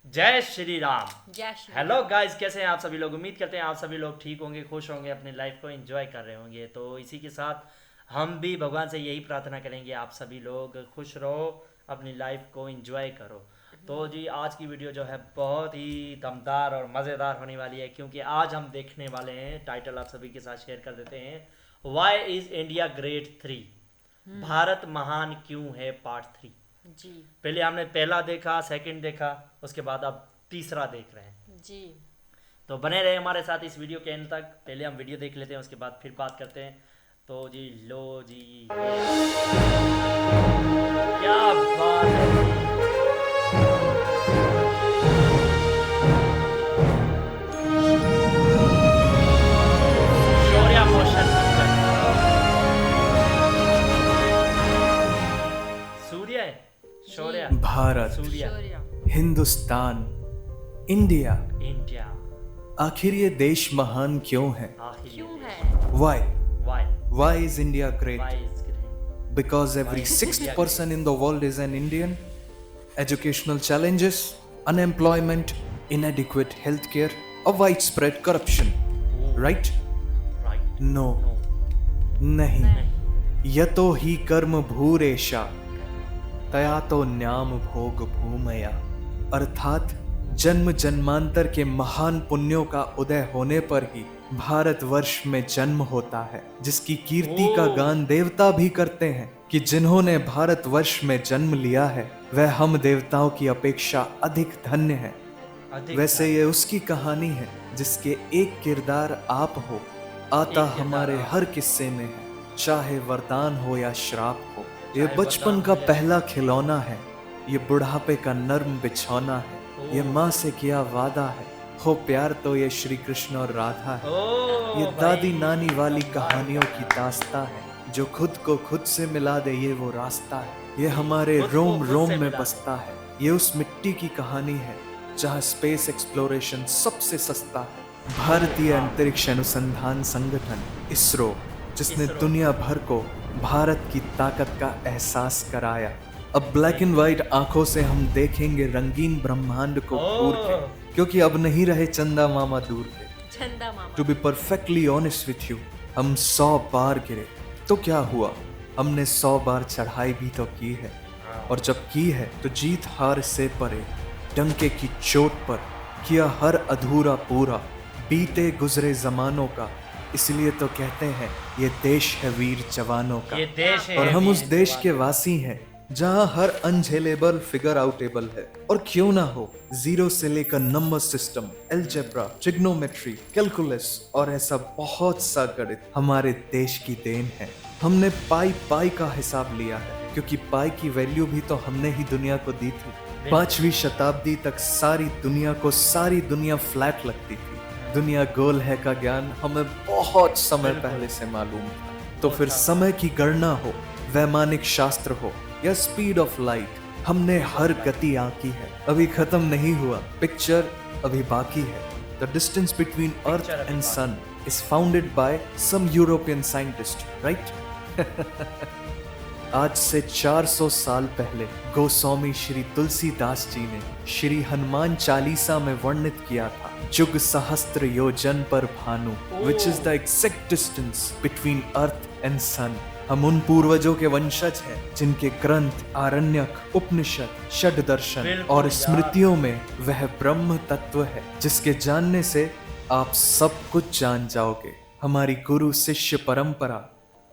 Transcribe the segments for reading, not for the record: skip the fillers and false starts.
जय श्री राम। जय Shri hello guys, कैसे हैं आप सभी लोग। उम्मीद करते हैं आप सभी लोग ठीक होंगे, खुश होंगे, अपनी लाइफ को एंजॉय कर रहे होंगे। तो इसी के साथ हम भी भगवान से यही प्रार्थना करेंगे, आप सभी लोग खुश रहो, अपनी लाइफ को एंजॉय करो। तो जी आज की वीडियो जो है बहुत ही दमदार और मज़ेदार होने वाली है, क्योंकि आज हम देखने वाले हैं, टाइटल आप सभी के साथ शेयर कर देते हैं, why is India great 3, Bharat महान क्यों है पार्ट 3। जी पहले हमने पहला देखा, सेकंड देखा, उसके बाद अब तीसरा देख रहे हैं। जी तो बने रहे हमारे साथ इस वीडियो के एंड तक। पहले हम वीडियो देख लेते हैं, उसके बाद फिर बात करते हैं। तो जी लो जी, क्या बात है जी। Shaurya motion picture. सूर्य है, शौर्या, भारत, सूर्या, शौर्य हिंदुस्तान, इंडिया, इंडिया। आखिर ये देश महान क्यों है? आखिर क्यों है? Why? Why Why is India great? Why is great. Because every Why is sixth India person in the world is an Indian. Educational challenges, unemployment, inadequate healthcare, or widespread corruption. Right? Right. No, no नहीं। नहीं। यतो ही कर्म भूरेशा, तया तो न्याम भोग भूमया। अर्थात जन्म जन्मांतर के महान पुण्यों का उदय होने पर ही भारतवर्ष में जन्म होता है, जिसकी कीर्ति का गान देवता भी करते हैं कि जिन्होंने भारतवर्ष में जन्म लिया है वह हम देवताओं की अपेक्षा अधिक धन्य है। अधिक वैसे ये उसकी कहानी है जिसके एक किरदार आप हो, आता एक हमारे किरदार आप। हर किस्से में है, चाहे वरदान हो या श्राप हो। ये चाहे बचपन वरदान का हो या पहला खिलौना है, ये बुढ़ापे का नर्म बिछौना है, ये ओह। माँ से किया वादा है। हो प्यार तो ये श्री कृष्ण और राधा है। ओ ये भाई, दादी नानी वाली कहानियों की दास्ता है, जो खुद को खुद से मिला दे ये वो रास्ता है। ये हमारे खुद को रोम खुद रोम से में मिला दे। बसता है। ये उस मिट्टी की कहानी है जहाँ स्पेस एक्सप्लोरेशन सबसे सस्ता है। भारतीय अंतरिक्ष अनुसंधान संगठन इसरो, जिसने इसरो। दुनिया भर को भारत की ताकत का एहसास कराया। अब ब्लैक एंड व्हाइट आंखों से हम देखेंगे रंगीन ब्रह्मांड को घूर के, क्योंकि अब नहीं रहे चंदा मामा दूर के। चंदा मामा। To be perfectly honest with you, हम 100 बार गिरे तो क्या हुआ, हमने 100 बार चढ़ाई भी तो की है। और जब की है तो जीत हार से परे, डंके की चोट पर किया हर अधूरा पूरा, बीते गुजरे जमानों का। इसलिए तो कहते हैं ये देश है वीर जवानों का। ये देश है और हम उस वीर देश जवान। के वासी हैं जहां हर अनझेलेबल फिगर आउटेबल है। और क्यों ना हो, जीरो से लेकर number system, algebra, trigonometry, calculus और ऐसा बहुत सा गणित हमारे देश की देन है। हमने पाई पाई का हिसाब लिया है, क्योंकि पाई की वैल्यू भी तो हमने ही दुनिया को दी थी। 5वीं शताब्दी तक सारी दुनिया फ्लैट लगती थी। दुनिया गोल है का ज्ञान हमें बहुत समय पहले से मालूम था। तो फिर समय की गणना हो, वैमानिक शास्त्र हो या स्पीड ऑफ लाइट, हमने हर गति आंकी है। अभी खत्म नहीं हुआ, पिक्चर अभी बाकी है। द डिस्टेंस बिटवीन अर्थ अभी एंड बाकी। Sun is founded by some European scientist, right? आज से 400 साल पहले गोस्वामी श्री तुलसीदास जी ने श्री हनुमान चालीसा में वर्णित किया था, जुग सहस्त्र योजन पर भानु, which is the exact distance between earth and sun. हम उन पूर्वजों के वंशज हैं जिनके ग्रंथ, आरण्यक, उपनिषद, षड दर्शन बिल्कुल और यार। स्मृतियों में वह ब्रह्म तत्व है जिसके जानने से आप सब कुछ जान जाओगे। हमारी गुरु शिष्य परंपरा,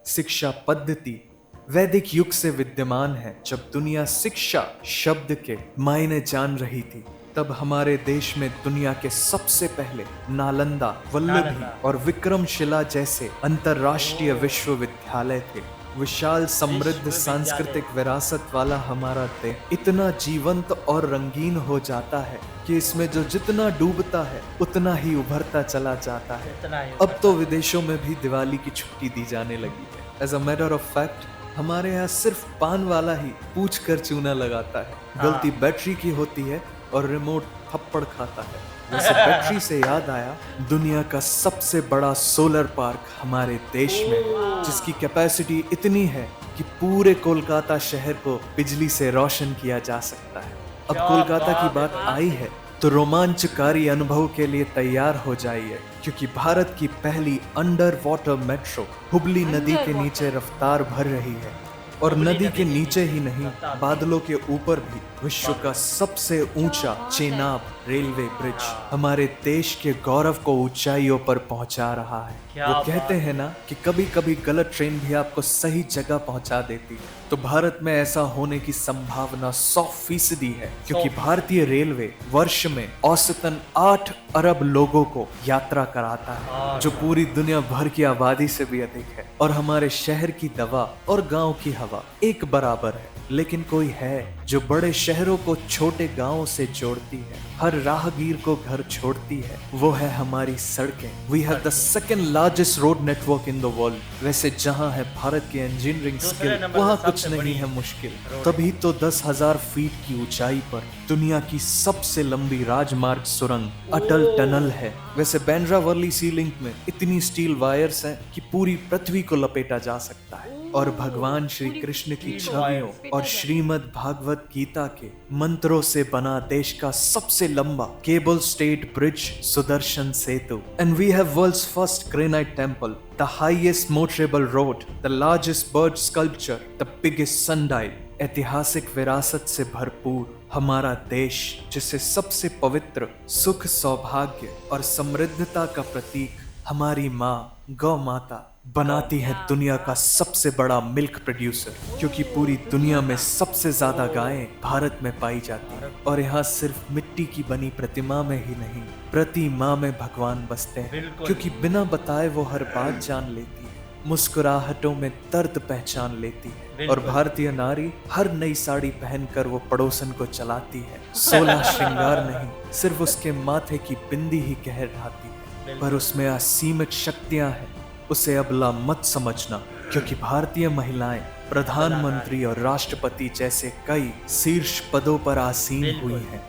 शिक्षा पद्धति वैदिक युग से विद्यमान है। जब दुनिया शिक्षा शब्द के मायने जान रही थी, तब हमारे देश में दुनिया के सबसे पहले नालंदा, वल्लभी नालंदा। और विक्रमशिला जैसे अंतरराष्ट्रीय विश्वविद्यालय थे। विशाल समृद्ध विश्वविद्यालय। सांस्कृतिक विरासत वाला हमारा देश इतना जीवंत और रंगीन हो जाता है कि इसमें जो जितना डूबता है उतना ही उभरता चला जाता है। इतना ही अब तो विदेशों में भी दिवाली की छुट्टी दी जाने लगी है। As a matter of fact, हमारे यहाँ सिर्फ पान वाला ही पूछ कर चूना लगाता है। गलती बैटरी की होती है और रिमोट थप्पड़ खाता है। वैसे बैटरी से याद आया, दुनिया का सबसे बड़ा सोलर पार्क हमारे देश में है, जिसकी कैपेसिटी इतनी है कि पूरे कोलकाता शहर को बिजली से रोशन किया जा सकता है। अब क्या कोलकाता की बात बात है। आई है तो रोमांचकारी अनुभव के लिए तैयार हो जाइए, क्योंकि भारत की पहली अंडर वाटर मेट्रो हुबली नदी के नीचे रफ्तार भर रही है। और हुबली नदी के नीचे ही नहीं, रफ्तार बादलों के ऊपर भी विश्व का सबसे ऊंचा चेनाब रेलवे ब्रिज हमारे देश के गौरव को ऊंचाइयों पर पहुंचा रहा है। क्या वो बात कहते हैं ना कि कभी कभी गलत ट्रेन भी आपको सही जगह पहुंचा देती है, तो भारत में ऐसा होने की संभावना 100% है, क्योंकि 100%। भारतीय रेलवे वर्ष में औसतन 8 अरब लोगों को यात्रा कराता है, जो पूरी दुनिया भर की आबादी से भी अधिक है। और हमारे शहर की दवा और गांव की हवा एक बराबर है, लेकिन कोई है जो बड़े शहरों को छोटे गांवों से जोड़ती है, हर राहगीर को घर छोड़ती है। वो है हमारी सड़कें। We have the second largest road network in the world. वैसे जहां है भारत की इंजीनियरिंग दूसरे स्किल, नंबर वहां पे कुछ सबसे नहीं बड़ी है मुश्किल। रोड तभी तो 10,000 फीट की ऊंचाई पर दुनिया की सबसे लंबी राजमार्ग सुरंग अटल टनल है। वैसे बांद्रा वर्ली सी लिंक में इतनी स्टील वायर्स हैं कि पूरी पृथ्वी को लपेटा जा सकता है। और भगवान श्री कृष्ण की छवियों और श्रीमद् भागवत गीता के मंत्रों से बना देश का सबसे लंबा cable stayed bridge Sudarshan Setu. And we have world's first granite temple, the highest motorable road, the largest bird sculpture, the biggest sundial. ऐतिहासिक विरासत से भरपूर हमारा देश, जिसे सबसे पवित्र सुख, सौभाग्य और समृद्धता का प्रतीक हमारी माँ गौ माता बनाती है दुनिया का सबसे बड़ा मिल्क प्रोड्यूसर, क्योंकि पूरी दुनिया में सबसे ज्यादा गायें भारत में पाई जाती हैं। और यहाँ सिर्फ मिट्टी की बनी प्रतिमा में ही नहीं, प्रति माँ में भगवान बसते हैं, बिल्कुल। क्योंकि बिना बताए वो हर बात जान लेती है, मुस्कुराहटों में दर्द पहचान लेती है। और भारतीय नारी हर नई साड़ी पहनकर वो पड़ोसन को चलाती है। 16 श्रृंगार नहीं, सिर्फ उसके माथे की बिंदी ही कहर ढाती है, पर उसमें असीमित शक्तियां हैं। उसे अबला मत समझना, क्योंकि भारतीय महिलाएं प्रधानमंत्री और राष्ट्रपति जैसे कई शीर्ष पदों पर आसीन हुई हैं।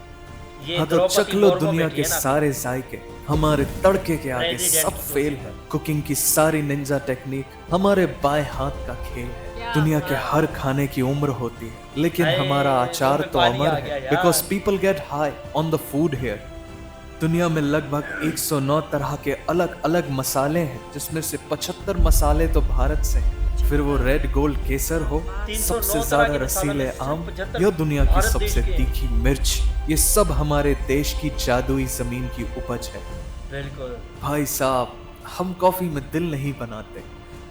ये हाँ, तो द्रौपदी चख लो मुर्मू दुनिया बेटी के है ना, सारे जायके, हमारे तड़के के आगे प्रेसिडेंट सब की फेल है। कुकिंग की सारी निंजा टेक्निक हमारे बाएं हाथ का खेल है। दुनिया के हर खाने की उम्र होती है, लेकिन हाय, हमारा आचार मुंह में तो पानी अमर आ गया है, यार। Because people get high on the food here. दुनिया में लगभग 109 तरह के अलग अलग मसाले हैं, जिसमें से 75 मसाले तो भारत से हैं। फिर वो रेड गोल्ड केसर हो, 309 सबसे तरह ज्यादा के मसालों रसीले में से आम, 75 या दुनिया की भारत देश सबसे के। तीखी मिर्च, ये सब हमारे देश की जादुई जमीन की उपज है। बिल्कुल। भाई साहब, हम कॉफी में दिल नहीं बनाते,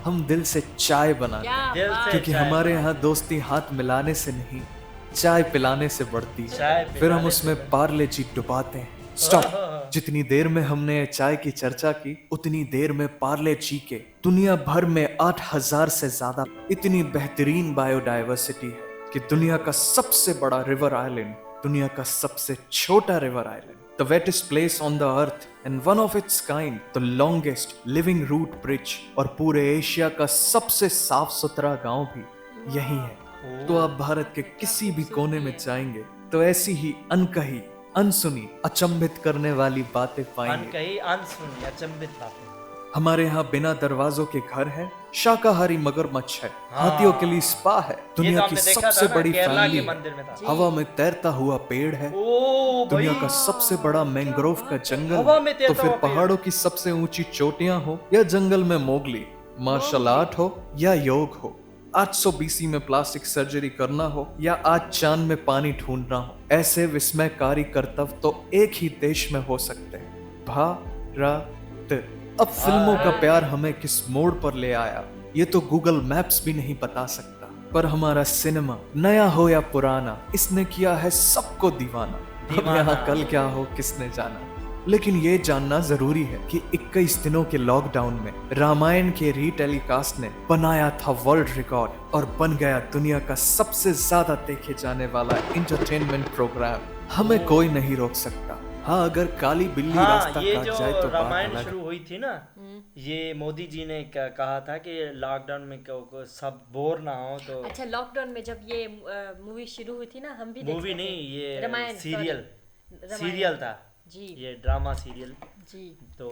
हम दिल से चाय बनाते हैं, दिल से क्योंकि चाय हमारे यहाँ दोस्ती हाथ मिलाने से नहीं, चाय पिलाने से बढ़ती चाय है। फिर हम पिलाने उसमें से पार्ले जी डुबाते हैं। स्टॉप। जितनी देर में हमने चाय की चर्चा की, उतनी देर में पार्ले जी के दुनिया भर में 8,000 से ज्यादा इतनी बेहतरीन बायोडायवर्सिटी है कि दुनिया का सबसे बड़ा रिवर आइलैंड, दुनिया का सबसे छोटा river island, the wettest place on the earth and one of its kind, the longest living root bridge, और पूरे एशिया का सबसे साफ सुथरा गांव भी यही है। तो आप भारत के किसी भी कोने में जाएंगे तो ऐसी ही अनकही, अनसुनी, अचंभित करने वाली बातें पाएंगे। अनकही अनसुनी अचंभित बातें। हमारे यहाँ बिना दरवाजों के घर है, शाकाहारी मगरमच्छ है, हाथियों के लिए स्पा है, दुनिया की हमने देखा था सबसे ना, बड़ी केरला फैमिली के है, मंदिर में था। हवा में तैरता हुआ पेड़ है, ओ दुनिया भाई, का सबसे बड़ा मैंग्रोव का जंगल हवा है। में तो तैरता फिर हुआ पेड़। पहाड़ों की सबसे ऊंची चोटियां हो या जंगल में मोगली, मार्शल आर्ट हो या योग हो, 800 BC में प्लास्टिक सर्जरी करना हो या आज चांद में पानी ढूंढना हो, ऐसे विस्मयकारी कर्तव्य तो एक ही देश में हो सकते हैं, भारत। अब फिल्मों का प्यार हमें किस मोड़ पर ले आया, ये तो गूगल मैप्स भी नहीं बता सकता। पर हमारा सिनेमा, नया हो या पुराना, इसने किया है सबको दीवाना। अब यहाँ कल क्या हो किसने जाना। लेकिन ये जानना जरूरी है कि 21 दिनों के लॉकडाउन में रामायण के रीटेलीकास्ट ने बनाया था वर्ल्ड रिकॉर्ड और बन गया दुनिया का सबसे ज्यादा देखे जाने वाला एंटरटेनमेंट प्रोग्राम। हमें कोई नहीं रोक सकता। हाँ, अगर काली बिल्ली रास्ता ये काट जो जाए तो बात रामायण अलग है। शुरू हुई थी ना, ये मोदी जी ने कहा था कि लॉकडाउन में सब बोर ना हो तो। अच्छा, लॉकडाउन में जब ये मूवी शुरू हुई थी ना, हम भी मूवी देखते थे। नहीं, ये रामायण, सीरियल sorry, सीरियल था जी ये ड्रामा सीरियल। जी। तो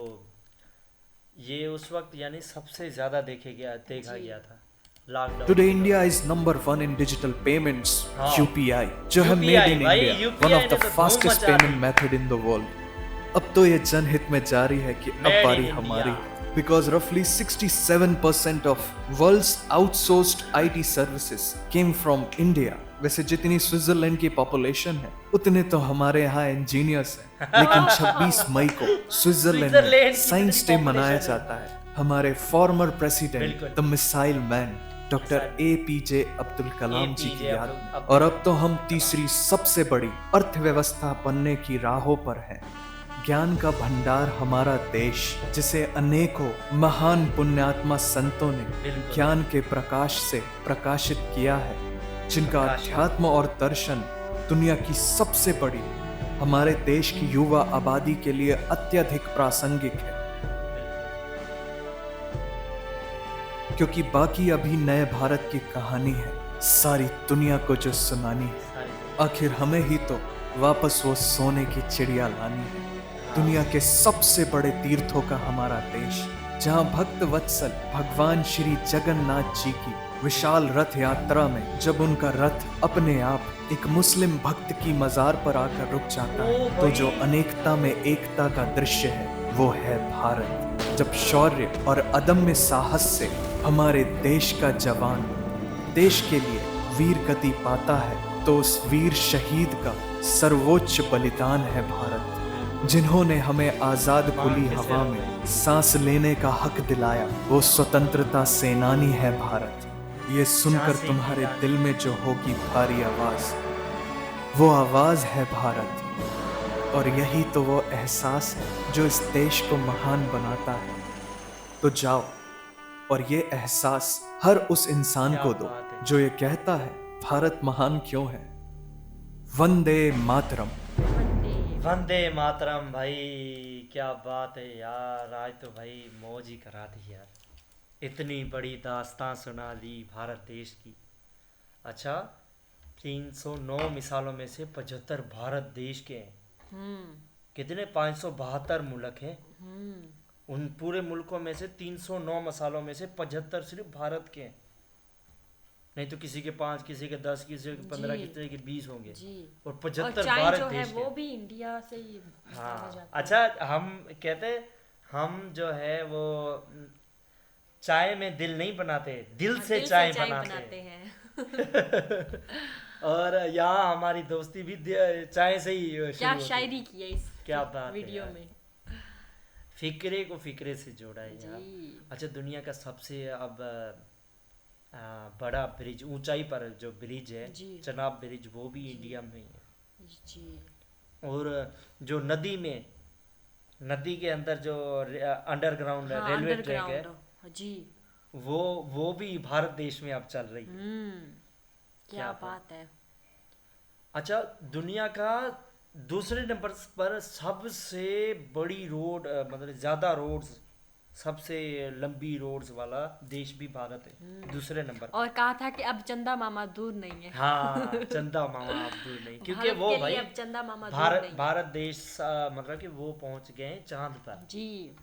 ये उस वक्त यानी सबसे ज्यादा देखा जी। गया था। Lockdown Today India is number one in digital payments, हाँ। UPI, जो है UPI made in भाई, India, UPI one of ने the तो धूम fastest मचा payment the. method in the world. अब तो ये जनहित में जारी है कि अब Made in बारी India। हमारी, because roughly 67% of world's outsourced IT services came from India. वैसे जितनी स्विट्जरलैंड की पॉपुलेशन है उतने तो हमारे यहाँ इंजीनियर्स हैं, लेकिन 26 मई को स्विट्जरलैंड स्विट्जरलैंड में की साइंस जितनी डे मनाया population है। जाता है। हमारे फॉर्मर प्रेसिडेंट बिल्कुल। The missile man doctor APJ Abdul Kalam ji की APJ याद अब्दुल- में। और अब तो हम तीसरी सबसे बड़ी अर्थव्यवस्था बनने की राहों पर हैं। ज्ञान का भंडार हमारा देश, जिसे अनेकों महान पुण्यात्मा संतों ने बिल्कुल। ज्ञान के प्रकाश से प्रकाशित किया है, जिनका प्रकाश। अध्यात्म और दर्शन दुनिया की सबसे बड़ी हमारे देश की युवा आबादी के लिए अत्यधिक प्रासंगिक है, क्योंकि बाकी अभी नए भारत की कहानी है सारी दुनिया को जो सुनानी है। सारी- आखिर हमें ही तो वापस वो सोने की चिड़िया लानी है। दुनिया के सबसे बड़े तीर्थों का हमारा देश, जहां भक्त वत्सल भगवान श्री जगन्नाथ जी की विशाल रथ यात्रा में जब उनका रथ अपने आप एक मुस्लिम भक्त की मजार पर आकर रुक जाता है, तो जो अनेकता में एकता का दृश्य है वो है भारत। जब शौर्य और अदम्य साहस से हमारे देश का जवान देश के लिए वीर गति पाता है, तो उस वीर शहीद का सर्वोच्च बलिदान है भारत, जिन्होंने हमें आजाद खुली हवा में सांस लेने का हक दिलाया। वो स्वतंत्रता सेनानी है भारत। ये सुनकर झांसी तुम्हारे की रानी। दिल में जो होगी भारी आवाज, वो आवाज है भारत। और यही तो वो एहसास है जो इस देश को महान बनाता है। तो जाओ और ये एहसास हर उस इंसान क्या को दो बात है। जो ये कहता है भारत महान क्यों है। वंदे मातरम। वंदे मातरम भाई, क्या बात है यार, आज तो भाई मौज ही करा दी यार, इतनी बड़ी दास्तां सुना दी भारत देश की। अच्छा, 309 मिसालों में से 75 भारत देश के हैं। कितने 572 मुल्क हैं, उन पूरे मुल्कों में से 309 मसालों में से 75 सिर्फ भारत के हैं। नहीं तो किसी के 5, किसी के 10, किसी के 15, जी। किसी के 20 होंगे, जी। और और 75 चाय भारत जो है देश के वो हैं। भी इंडिया से ही माना हाँ, जाता है। अच्छा, हम कहते हैं, हम जो है वो चाय में दिल नहीं बनाते, दिल हाँ, से दिल चाय बनाते बनाते हैं। हैं। और यहाँ हमारी दोस्ती भी चाय से ही शुरू क्या होती है। शायरी की है इस क्या बात है वीडियो यार। में। फिक्रे को फिक्रे से जोड़ा है यार। जी। अच्छा, दुनिया का सबसे अब बड़ा ब्रिज, ऊंचाई पर जो ब्रिज है, जी। चनाब ब्रिज, वो भी इंडिया में ही है। जी। और जो नदी के अंदर जो अंडरग्राउंड हाँ, रेलवे ट्रैक है, अंडरग्राउंड। जी। वो भी भारत देश में अब चल रही है। क्या क्या बात है। अच्छा, दुनिया का दूसरे नंबर पर सबसे बड़ी रोड, मतलब ज़्यादा रोड्स, सबसे लंबी रोड्स वाला देश भी भारत है, दूसरे नंबर पर। और कहा था कि अब चंदा मामा दूर नहीं है। हाँ, चंदा मामा अब दूर नहीं, क्योंकि भारत वो के लिए भाई अब चंदा मामा दूर भारत नहीं है। भारत देश मतलब कि वो पहुंच गए हैं चांद पर, जी।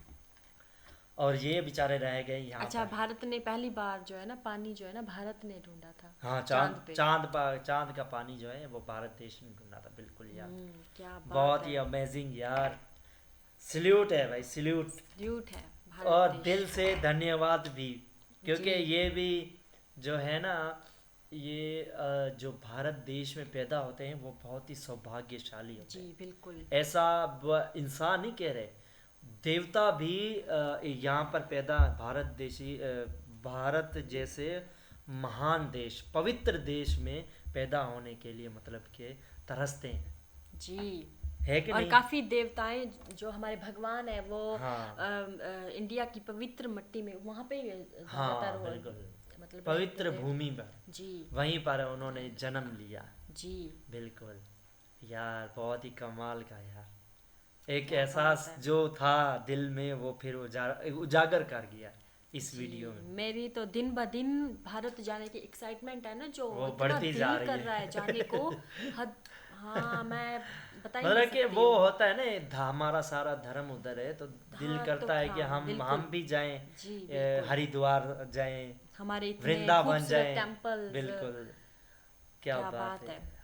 और ये बेचारे रह गए यहाँ अच्छा, पर। भारत ने पहली बार जो है ना पानी जो है ना भारत ने ढूंढा था। हाँ, चांद पे। चांद का पानी जो है वो भारत देश ने ढूंढा था, बिल्कुल यार। क्या बात बहुत है। ही अमेजिंग यार, सल्यूट है भाई, सल्यूट। ड्यूट है भारत और देश। दिल से धन्यवाद भी, क्योंकि जी। ये भी जो है ना, ये जो भारत देश में पैदा होते हैं वो बहुत ही सौभाग्यशाली होते जी हैं। बिल्कुल। ऐसा इंसान नहीं कह रहे, देवता भी यहाँ पर पैदा, भारत जैसे महान देश, पवित्र देश में पैदा होने के लिए मतलब के तरसते हैं, जी। है कि और नहीं? काफी देवताएं जो हमारे भगवान है वो हाँ। इंडिया की पवित्र मिट्टी में वहाँ पे हाँ, ज्यादातर वो बिल्कुल, मतलब पवित्र रहते थे। भूमि पर, जी। वहीं पर उन्होंने जन्म लिया। जी। बिल्कुल यार, बहुत ही कमाल का यार, एक क्या एहसास बात है। जो था दिल में वो फिर उजागर कर गया इस वीडियो में। मेरी तो दिन ब दिन भारत जाने की एक्साइटमेंट है ना, जो वो इतना बढ़ती जा दिल रही कर रहा है जाने को। हद। हाँ, मैं बता ही नहीं मतलब कि सकती वो हूँ। होता है ना, हमारा सारा धर्म उधर है, तो दिल हाँ, करता तो है कि हाँ, हम बिल्कुल। भी जाएं, जी, बिल्कुल। हरिद्वार जाएं, हमारे इतने वृंदावन खूबसूरत जाएं, टेम्पल्स, बिल्कुल, क्या क्या बात बात है। है।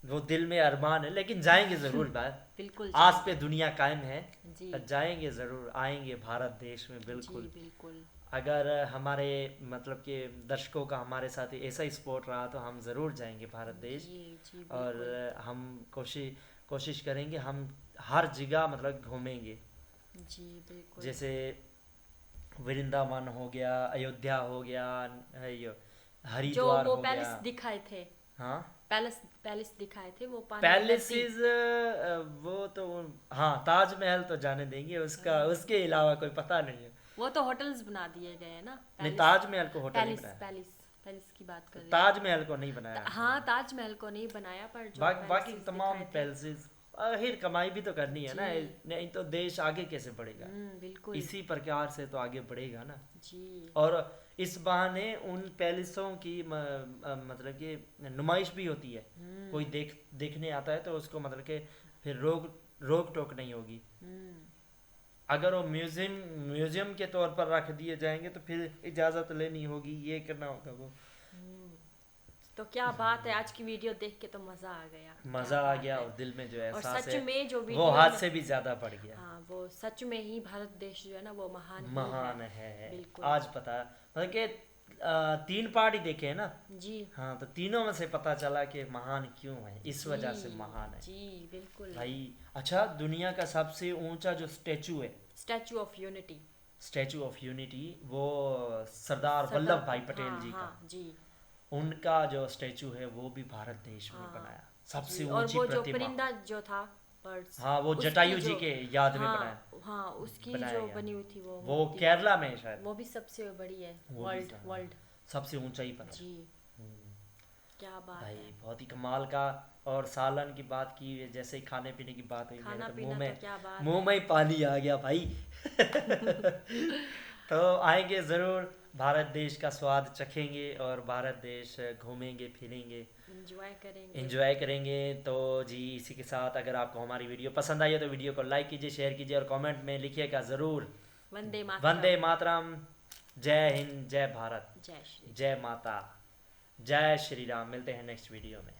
वो दिल में अरमान है, लेकिन जाएंगे जरूर बात। बिल्कुल आज जाएंगे। पे दुनिया कायम है, जी जाएंगे जरूर, आएंगे भारत देश में जी बिल्कुल। बिल्कुल। अगर हमारे मतलब कि दर्शकों का हमारे साथ ऐसा ही सपोर्ट रहा तो हम ज़रूर जाएंगे भारत देश। जी जी और बिल्कुल। हम कोशिश करेंगे, हम हर जगह मतलब घूमेंगे। जी बिल्कुल। जैसे वृंदावन हो गया, अयोध्या हो गया, ये जो हरिद्वार वो हो गया। पैलेस दिखाए थे, हाँ, पैलेस पैलेस दिखाए थे, वो पानी नदी। पैलेसेस, वो तो, हाँ, ताजमहल तो जाने देंगे, उसका हाँ, उसके अलावा कोई पता नहीं है। वो तो होटल्स बना दिए गए हैं ना, नहीं, पैलेस। ताजमहल को होटल नहीं पैलेस बनाया, पैलेस पैलेस की बात कर रही हूँ। ताजमहल को नहीं बनाया। हाँ, ताजमहल को नहीं बनाया, पर जो बाकी पैलेसेस तमाम दिखाए थे। पैलेसेस, आखिर कमाई भी तो करनी है ना, जी। नहीं तो देश आगे कैसे बढ़ेगा। बिल्कुल। इसी प्रकार से तो आगे बढ़ेगा ना। जी और इस बहाने उन पैलेसों की मतलब कि नुमाइश भी होती है। कोई देखने आता है तो उसको मतलब कि फिर रोक टोक नहीं होगी। अगर वो म्यूजियम के तौर पर रख दिए जाएंगे तो फिर इजाज़त लेनी होगी, ये करना होगा वो। तो क्या बात है, आज की वीडियो देख के तो मजा आ गया। मज़ा क्या आ बात गया, है। और दिल में जो और एहसास सच है में जो वो वीडियो हाथ से भी ज़्यादा बढ़ गया। हाँ, वो सच में ही भारत देश जो है ना, वो महान ही महान है। बिल्कुल। आज पता मतलब कि 3 पार्ट ही देखे हैं ना। जी हाँ, तो तीनों में से पता चला कि महान क्यों है, इस वजह से जी महान है जी बिल्कुल। भाई। अच्छा, दुनिया का सबसे ऊंचा जो स्टैचू है, statue of unity, statue of unity, वो सरदार वल्लभ भाई पटेल जी का, हाँ जी। उनका जो स्टैचू है वो भी भारत देश में हाँ बनाया, सबसे जी। और ऊंची वो जो प्रतिमा। परिंदा जो था, बर्ड्स, हाँ, वो उसकी जटायु जी जो- के याद में हाँ बनाया, हाँ, उसकी बनाया जो गया। बनी हुई थी वो वो मूर्ति, केरला में है शायद, वो भी सबसे बड़ी है वो भी वर्ल्ड हाँ, वर्ल्ड। सबसे ऊंचाई पर है। जी क्या बात भाई है। बहुत ही कमाल का। और सालन की बात की, जैसे ही खाने पीने की बात हुई, मेरे खाना तो पीना मुंह तो में क्या बात मुंह है। में ही पानी आ गया भाई। तो आएंगे ज़रूर, भारत देश का स्वाद चखेंगे और भारत देश घूमेंगे फिरेंगे, एंजॉय करेंगे। एंजॉय करेंगे। तो जी, इसी के साथ अगर आपको हमारी वीडियो पसंद आई है तो वीडियो को लाइक कीजिए, शेयर कीजिए और कमेंट में लिखिएगा ज़रूर, वंदे मातरम। वंदे मातरम, जय हिंद, जय भारत, जय श्री। जय माता, जय श्री राम। मिलते हैं नेक्स्ट वीडियो में।